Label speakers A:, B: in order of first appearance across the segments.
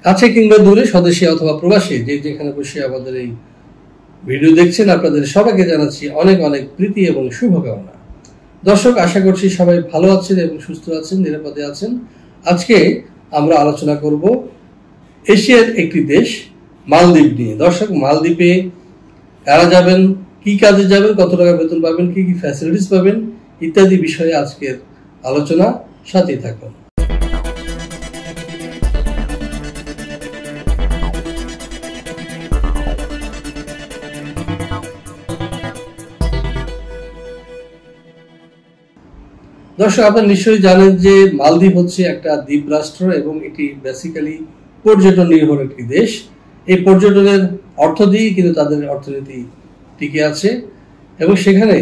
A: কাছে কিংবা দূরে, স্বদেশী অথবা প্রবাসী, যে যেখানে বসে আমাদের এই ভিডিও দেখছেন, আপনাদের সবাইকে জানাচ্ছি অনেক অনেক প্রীতি এবং শুভকামনা। দর্শক, আশা করছি সবাই ভালো আছেন এবং সুস্থ আছেন, নিরাপদে আছেন। আজকে আমরা আলোচনা করব এশিয়ার একটি দেশ মালদ্বীপ নিয়ে। দর্শক, মালদ্বীপে কারা যাবেন, কি কাজে যাবেন, কত টাকা বেতন পাবেন, কি কি ফ্যাসিলিটিস পাবেন ইত্যাদি বিষয়ে আজকের আলোচনা, সাথেই থাকুন। দর্শক, আপনারা নিশ্চয়ই জানেন যে মালদ্বীপ হচ্ছে একটা দ্বীপ রাষ্ট্র এবং এটি বেসিক্যালি পর্যটন নির্ভর একটি দেশ। এই পর্যটনের অর্থ দিয়ে কিন্তু তাদের অর্থনীতি টিকে আছে এবং সেখানে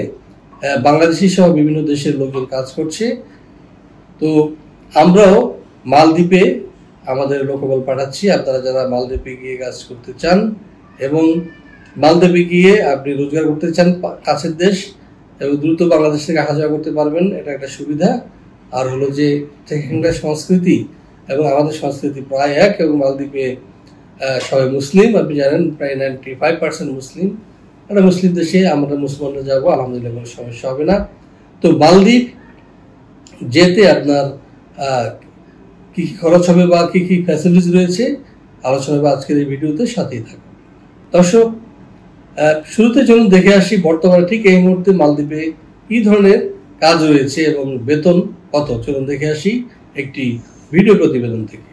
A: বাংলাদেশি সহ বিভিন্ন দেশের লোকজন কাজ করছে। তো আমরাও মালদ্বীপে আমাদের লোকবল পাঠাচ্ছি। আপনারা যারা মালদ্বীপে গিয়ে কাজ করতে চান এবং মালদ্বীপে গিয়ে আপনি রোজগার করতে চান, কাছের দেশ এবং দ্রুত বাংলাদেশ থেকে আসা যাওয়া করতে পারবেন, এটা একটা সুবিধা। আর হলো যে সেখানকার সংস্কৃতি এবং আমাদের সংস্কৃতি প্রায় এক, এবং মালদ্বীপে সবাই মুসলিম, আপনি জানেন প্রায় 95% মুসলিম। একটা মুসলিম দেশে আমরা মুসলমানরা যাবো, আলহামদুলিল্লাহ কোনো সমস্যা হবে না। তো মালদ্বীপ যেতে আপনার কি কি খরচ হবে বা কি কি ফ্যাসিলিটিস রয়েছে আলোচনা হবে আজকের এই ভিডিওতে, সাথেই থাকুন। দর্শক, শুরুতে চলুন দেখে আসি বর্তমানে ঠিক এই মুহূর্তে মালদ্বীপে কি ধরনের কাজ রয়েছে এবং বেতন কত। চলুন দেখে আসি একটি ভিডিও প্রতিবেদন থেকে।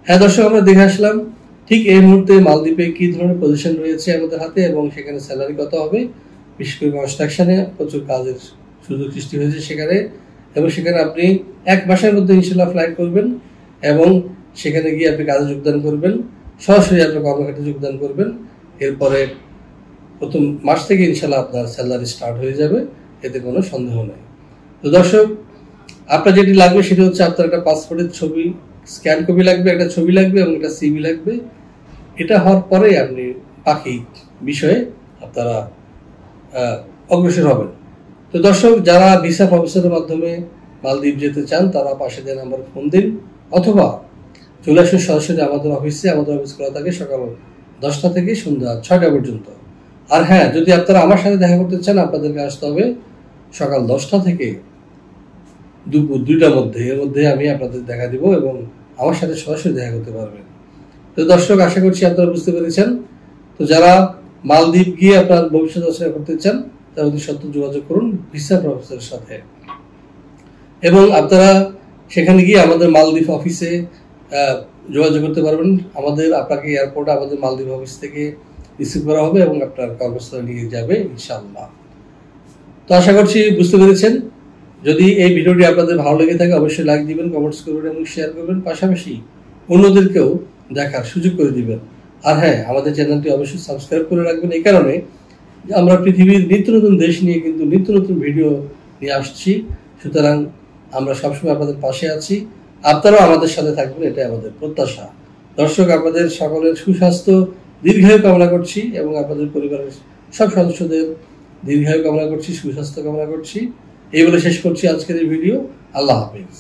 A: হ্যাঁ দর্শক, আমরা দেখে আসলাম ঠিক এই মুহূর্তে মালদ্বীপে কি ধরনের পজিশন রয়েছে আমাদের হাতে এবং সেখানে স্যালারি কত হবে। বিশেষ করে কনস্ট্রাকশনে প্রচুর কাজের সুযোগ সৃষ্টি হয়েছে সেখানে, এবং সেখানে আপনি 1 মাসের মধ্যে ইনশাল্লাহ ফ্লাইট করবেন এবং সেখানে গিয়ে আপনি কাজে যোগদান করবেন, সরাসরি আপনার কর্মক্ষেত্রে যোগদান করবেন। এরপরে প্রথম মাস থেকে ইনশাল্লাহ আপনার স্যালারি স্টার্ট হয়ে যাবে এতে কোনো সন্দেহ নেই। তো দর্শক, আপনার যেটি লাগবে সেটি হচ্ছে আপনার একটা পাসপোর্টের ছবি, স্ক্যান কপি লাগবে, একটা ছবি লাগবে এবং একটা সিভি লাগবে। এটা হওয়ার পরে আপনি বাকি বিষয়ে আপনারা অগ্রসর হবেন। তো দর্শক, যারা ভিসা প্রসেসের মাধ্যমে মালদ্বীপ যেতে চান তারা পাশে দেওয়া নাম্বারে ফোন দিন, অথবা চলে আসুন সরাসরি আমাদের অফিসে। আমাদের অফিস খোলা থাকে সকাল 10টা থেকে সন্ধ্যা 6টা পর্যন্ত। আর হ্যাঁ, যদি আপনারা আমার সাথে দেখা করতে চান আপনাদেরকে আসতে হবে সকাল 10টা থেকে দুপুর 2টার মধ্যে। এর মধ্যে আমি আপনাদের দেখা দিব এবং আমার সাথে সরাসরি দেখা করতে পারবেন। তো দর্শক, আশা করছি আপনারা বুঝতে পেরেছেন। তো যারা মালদ্বীপ গিয়ে আপনার ভবিষ্যৎ রচনা করতে চান তারা অতি সত্ত্বর যোগাযোগ করুন ভিসা প্রফেসরের সাথে, এবং আপনারা সেখানে গিয়ে আমাদের মালদ্বীপ অফিসে যোগাযোগ করতে পারবেন। আপনাকে এয়ারপোর্টে আমাদের মালদ্বীপ অফিস থেকে রিসিভ করা হবে এবং আপনার কর্মস্থলে নিয়ে যাবে ইনশাআল্লাহ। তো আশা করছি বুঝতে পেরেছেন। যদি এই ভিডিওটি আপনাদের ভালো লেগে থাকে অবশ্যই লাইক দিবেন, কমেন্টস করবেন এবং শেয়ার করবেন, পাশাপাশি অন্যদেরকেও দেখার সুযোগ করে দিবেন। আর হ্যাঁ, আমাদের চ্যানেলটি অবশ্যই সাবস্ক্রাইব করে রাখবেন, এই কারণে যে আমরা পৃথিবীর নিত্য নতুন দেশ নিয়ে কিন্তু নিত্য নতুন ভিডিও নিয়ে আসছি। সুতরাং আমরা সবসময় আপনাদের পাশে আছি, আপনারাও আমাদের সাথে থাকবেন, এটাই আমাদের প্রত্যাশা। দর্শক, আপনাদের সকলের সুস্বাস্থ্য দীর্ঘায়ু কামনা করছি এবং আপনাদের পরিবারের সব সদস্যদের দীর্ঘায়ু কামনা করছি, সুস্বাস্থ্য কামনা করছি। এই বলে শেষ করছি আজকের এই ভিডিও। আল্লাহ হাফেজ।